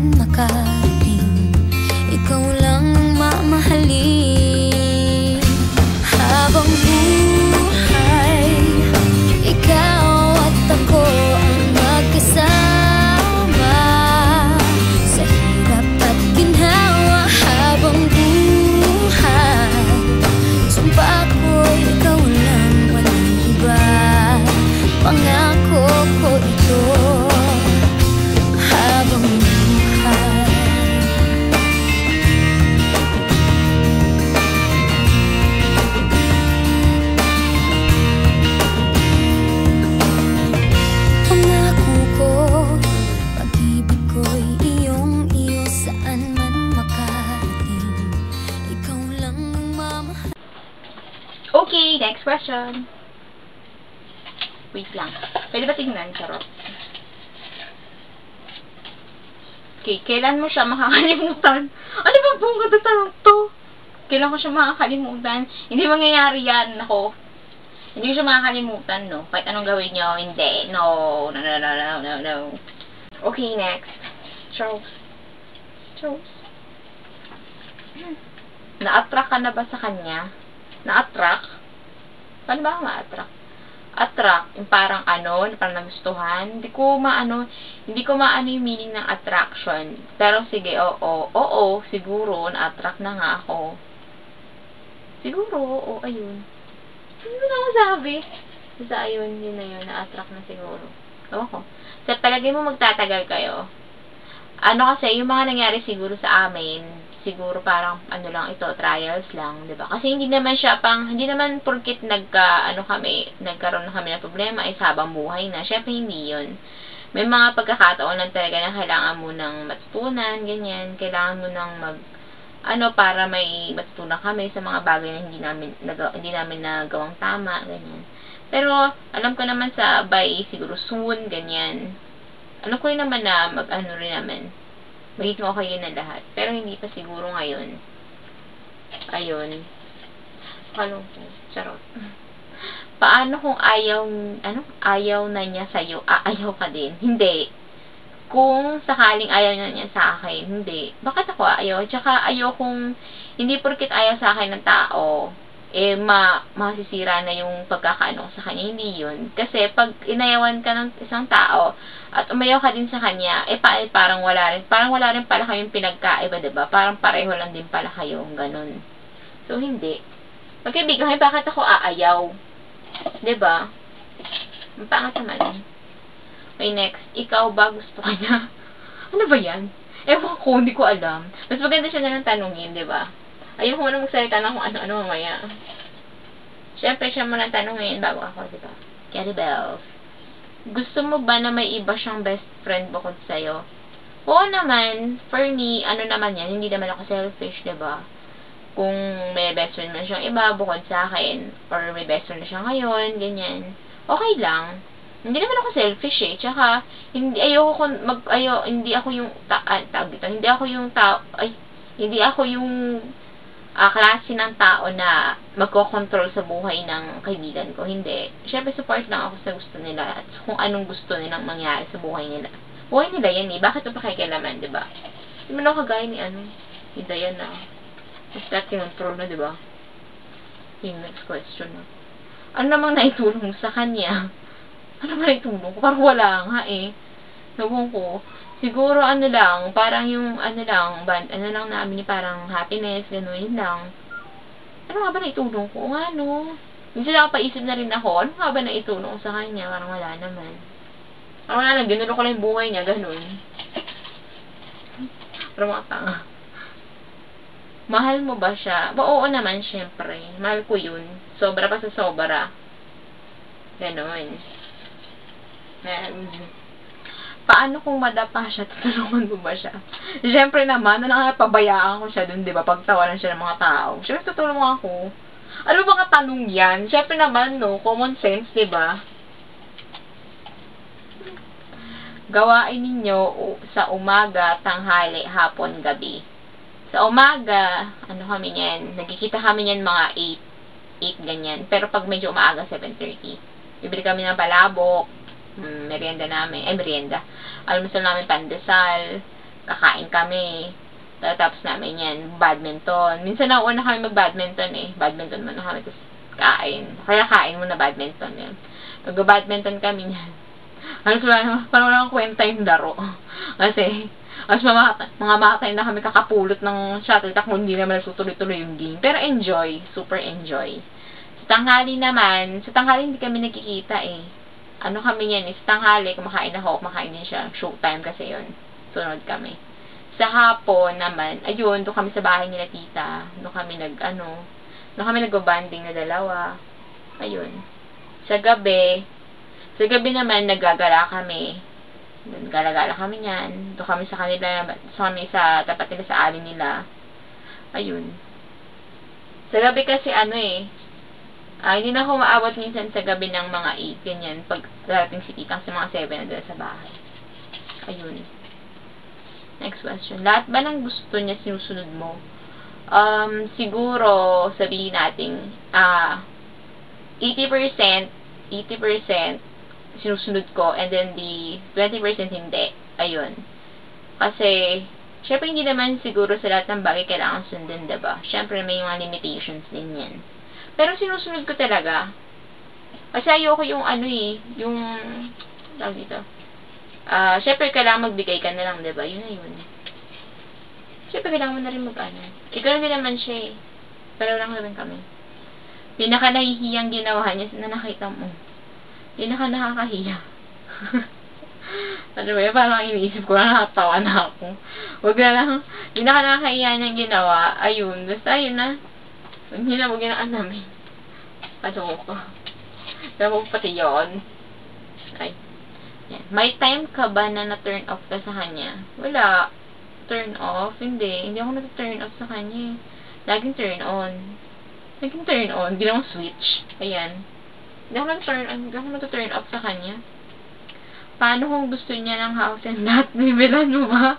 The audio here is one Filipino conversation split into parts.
man makarating, ikaw lang ang mamahalin. Habang buhay, ikaw at ako ang magkasama sa hirap at ginhawa. Habang buhay, sumpa ko'y ikaw lang, walang iba. Pangako ko ito. Habang buhay, pangako ko, pag-ibig ko'y iyong-iyo, saan man makarating, ikaw lang ang mamahal. Okay, next question. Wait lang. Pwede ba tingnan? Charot. Okay, kailan mo siya makakalimutan? Ano ba buong ganda tanong to? Kailan ko siya makakalimutan? Hindi mangyayari yan. Ako. Hindi ko siya makakalimutan, no? Kahit anong gawin nyo, hindi. No. No, no, no, no, no, no. Okay, next. Charles. Charles. Na-attract ka na ba sa kanya? Na-attract? Paano ba ako ma-attract? Attract, yung parang parang nagustuhan. Hindi ko maano yung meaning ng attraction. Pero sige, oo, siguro, na-attract na nga ako. Siguro, oo, ayun. Hindi ko na ako sabi. Basta ayun, yun na yun, na-attract na siguro. Ewan ko. So, palagay mo magtatagal kayo. Kasi, yung mga nangyari siguro sa amin, siguro parang lang ito, trials lang, 'di ba? Kasi hindi naman porket nagkaroon na kami ng problema ay habang buhay na. Syempre hindi 'yun. May mga pagkakataon lang talaga na kailangan mo nang matutunan, ganyan. Kailangan mo nang para may matutunan kami sa mga bagay na hindi namin nagawang tama, ganyan. Pero alam ko naman siguro soon, ganyan. Alam ko rin naman na rin naman. Magiging okay yun na lahat. Pero hindi pa siguro ngayon. Ayun. Kalungkot. Charot. Paano kung ayaw na niya sa'yo, ayaw ka din? Hindi. Kung sakaling ayaw na niya sa akin, hindi. Bakit ako ayaw? Tsaka ayokong, hindi porkit ayaw sa akin ng tao, masisira na yung pagkakaano sa kanya. Hindi yun. Kasi pag inayawan ka ng isang tao at umayaw ka din sa kanya, parang wala rin pala kayong pinagkaiba, diba? Parang pareho lang din pala kayong ganun. So, hindi. Magkaibigan kayo, bakit ako aayaw? Diba? Ang pangat naman. Okay, next. Ikaw ba gusto ka niya? Ano ba yan? Ewan ko, hindi ko alam. Mas maganda siya na lang tanungin, diba? Ayun ko muna magsalita na kung ano-ano mamaya. Siyempre, siya muna tanungin bago ako, diba? Carrie Bells. Gusto mo ba na may iba siyang best friend bukod sa'yo? Oo naman. For me, naman yan. Hindi naman ako selfish, diba? Kung may best friend man siyang iba bukod sa akin, or may best friend na siya ngayon, ganyan. Okay lang. Hindi naman ako selfish eh. Tsaka, hindi ako yung klase ng tao na magkocontrol sa buhay ng kaibigan ko. Hindi. Siyempre, support lang ako sa gusto nila at kung anong gusto nilang mangyari sa buhay nila. Buhay nila yan eh. Bakit ito pakikialaman, diba? Hindi mo na kagaya ni ni Diana. Basta kinontrol na, diba? Yung next question na. Ano namang naitulong mo sa kanya? Ano namang naitulong ko? Parang wala nga eh. Nabong ko. Siguro lang, parang yung lang namin parang happiness, gano'n, yun lang. Ano nga ba naitulong ko? Minsan nakapaisip na rin ako, ano nga ba naitulong ko sa kanya? Parang wala naman. Parang wala lang, ginulo ko lang yung buhay niya, gano'n. Parang mga tanga. Mahal mo ba siya? Oo naman, syempre. Mahal ko yun. Sobra pa sa sobra. Gano'n. Paano kung madapa siya, tutulungan mo ba siya? Siyempre naman, pabayaan ko siya dun, di ba? Pagtawanan siya ng mga tao. Siyempre, tutulungan ako. Ano ba tanong yan? Siyempre naman, no? Common sense, di ba? Gawain ninyo sa umaga, tanghali, hapon, gabi. Sa umaga, kami niyan? Nagkikita kami niyan mga 8 ganyan. Pero pag medyo umaaga, 7:30. Bibili kami ng palabok, merienda namin, merienda. Almusal namin pandesal. kakain kami. Tapos namin yan, badminton. Minsan nauna kami mag-badminton eh. Badminton muna kami, tapos kain. Kaya kain muna badminton yan. Mag-badminton kami yan. Parang walang kwenta yung laro. Kasi, mga matay na kami kakapulot ng shuttlecock kung hindi naman nagtutuloy-tuloy yung game. Pero enjoy. Super enjoy. Sa tanghali naman, sa tanghali hindi kami nakikita eh. Ano kami yan eh. Sa tanghali, kumakain ako, kumakain din siya. Showtime kasi yun. Sunod kami. Sa hapon naman, ayun, doon kami sa bahay nila tita. Doon kami nag-banding na dalawa. Ayun. Sa gabi naman, naggagala kami. Gala-gala kami niyan. Doon kami sa kanila, sa tapat nila sa alin nila. Ayun. Sa gabi kasi hindi na ako maabot minsan sa gabi ng mga 8, ganyan. Pag darating si titang sa mga 7 na doon sa bahay. Ayun. Next question. Lahat ba ng gusto niya sinusunod mo? Siguro, sabihin natin, 80% sinusunod ko, and then the 20% hindi. Ayun. Kasi, syempre hindi naman siguro sa lahat ng bagay kailangan sundin, diba? Syempre may mga limitations din yan. Pero sinusunod ko talaga. Kasi ayoko yung yung, tawag dito, syempre kailangan magbigay ka na lang, diba? Yun na yun. Syempre kailangan mo na rin ikaw na din naman siya eh. Pero lang rin kami. Pinaka nahihiyang ginawa niya na nakita mo. Pinaka nakakahiya. Ano ba yun? Parang iniisip ko na nakatawa na ako. Huwag na lang. Pinaka nakakahiya niyang ginawa. Ayun. Basta ayun na. Hindi na mo ginaan namin. Ano ko. Pero pati yun. Ay. Yan. May time ka ba na na-turn off ka sa kanya? Wala. Turn off? Hindi. Hindi ako na-turn off sa kanya. Laging turn on. Laging turn on. Hindi naman switch. Ayan. Hindi ako na-turn off sa kanya. Paano kung gusto niya ng house and lot? Bibilan mo ba?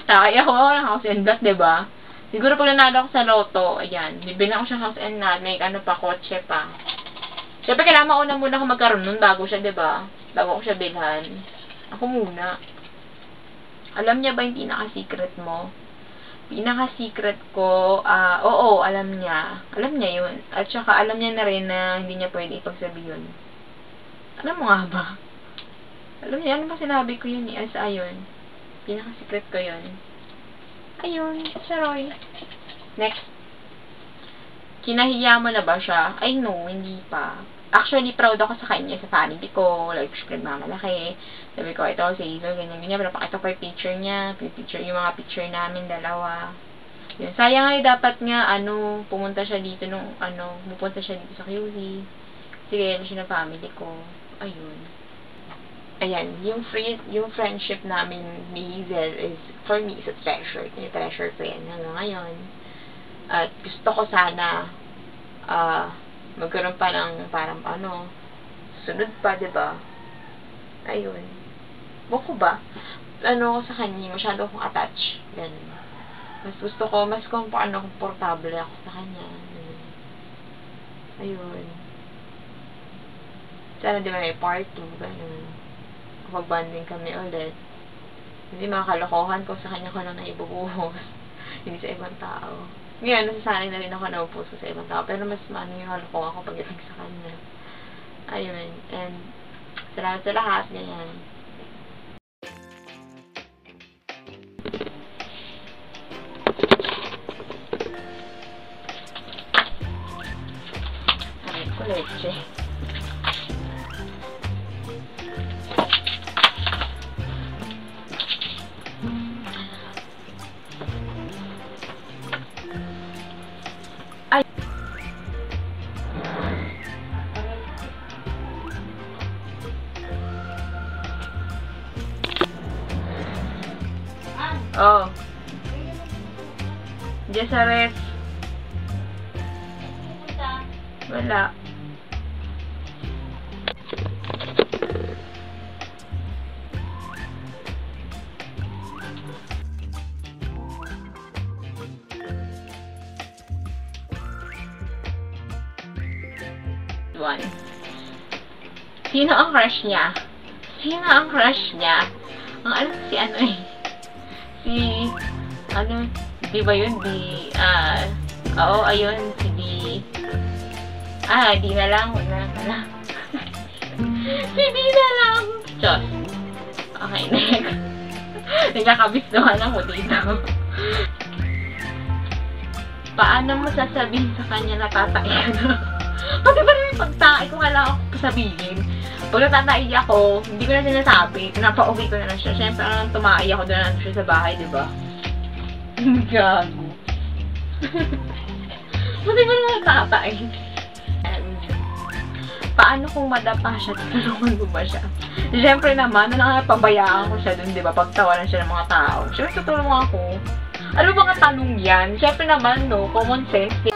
Kaya ako ng house and lot, diba? Siguro pag nanalo ako sa loto, ayan, bibilan ko siya house and lot, may kotse pa. Siyempre, kailangan mauna muna ako magkaroon nun bago siya, diba? Bago ko siya bilhan. Ako muna. Alam niya ba yung pinaka-secret mo? Pinaka-secret ko, oo, alam niya. Alam niya yun. At saka, alam niya na rin na hindi niya pwede ipagsabi yun. Alam mo nga ba? Alam niya, ano ba sinabi ko yun? Ayun. Pinaka-secret ko yun. Ayun, Saroy. Next. Kinahiya mo na ba siya? Ay, no, hindi pa. Actually, proud ako sa kanya, sa family ko. Like, syempre, mamalaki. Sabi ko, ito, si Hazel, ganyan. Pinapakita ko yung picture niya. Yung mga picture namin, dalawa. Yun. Sayang nga, dapat nga, pumunta siya dito pupunta siya dito sa QC. Sige, siya ng family ko. Ayun. Ayan, yung friendship namin ni Hazel is, for me, is a treasure. Treasure ko yan hanggang ngayon. At gusto ko sana, magkaroon pa ng parang sunod pa, diba? Ayun. Buko ba? Sa kanya, masyado akong attached. Ganun. Mas gusto ko, mas komportable ako sa kanya. Ayun. Sana diba may part 2, ganun. Kapag bonding kami ulit. Hindi makakalokohan ko sa kanya ko lang na ibubuhos. Hindi sa ibang tao. Ngayon, nasasanay na rin ako na upuso sa ibang tao. Pero mas yung haloko ako pagdating sa kanya. Ayun. And, salamat sa lahat. Ganyan. Ay, ko leche. Oh. Diyan sa ref. Wala. One. Sino ang crush niya? Sino ang crush niya? Ang alam si Si, ano, di ba yun? Oo, ayun, si di na lang, wag na lang. Si di na lang. Diyos. Okay, next. Nagkakabisdohan ako dito. Paano mo sasabihin sa kanya na tatai ka na? Kasi ba rin yung pagtae ko wala ako sabihin. Pag natatai ako, hindi ko na sinasabi. Pinapa-okay ko na lang siya. Siyempre, tumai ako doon na siya sa bahay, di ba? Gago. Kasi ba naman tatai? Paano kung madapa siya? Tutulungan mo ba siya? Siyempre naman, pabayaan ko siya dun, di ba? Pagtawanan siya ng mga tao. Siyempre, tutulungan ako. Ano ba nga tanong yan? Siyempre naman, no? Common sense, di